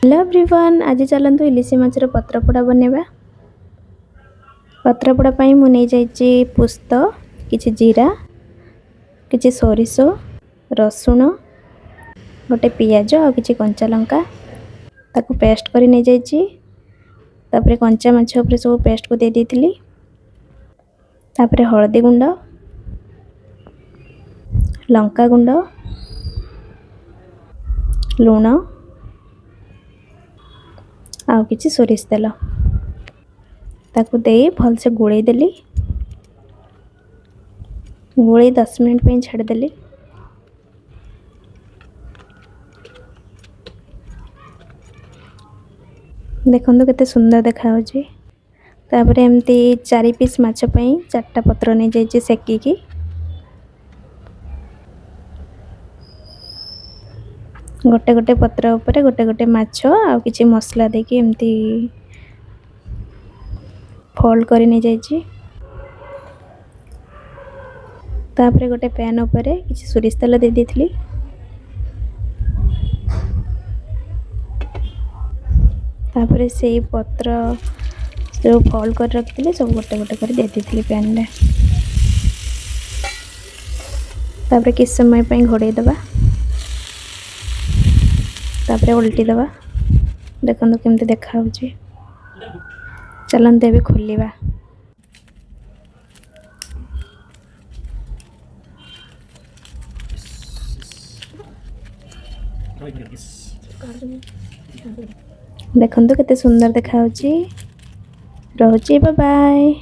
Hello everyone, आज चलतु इलिशी माछर पत्रपोड़ा बनेबा। पत्रपोड़ा पाई मु नहीं जाइए पुस्त, किछि जीरा, किछि सोरिष, रसुण, गोटे पियाज और किछि कंचा लंका ताकू पेस्ट करी नहीं जाइए। तापरे कंचा माछ ऊपर सब पेस्ट को दे देइथिली। तापरे हळदी गुंड, लंका गुंड, लूण आउ किछि सोरिष तेल ताकू दे भल से गोळेई देली। गोळेई 10 मिनट पे छाड़ देली। देखंतु केते सुंदर देखा होची। तापरे एमती 4 पीस माछ पई 4टा पत्र नै जाइछि सेकी की। गोटे गोटे पत्र ऊपर गोटे गोटे माछ आ किछि मसला देकी एमती फोल्ड करी नै जाइछि। तापरे गोटे पैन ऊपर किछि सोरिष तेल दे देथिली। तापरे से पत्र जो फोल्ड कर रखिले सब गोटे गोटे कर दे देथिली पैन में। तापरे किछ समय पई घोड़े दबा। तापरे उल्टी दबा। देखंतु केमते देखा होची। चलंते भी खोलिबा। देखंतु केते सुंदर देखा होची। रहूची, बाय बाय।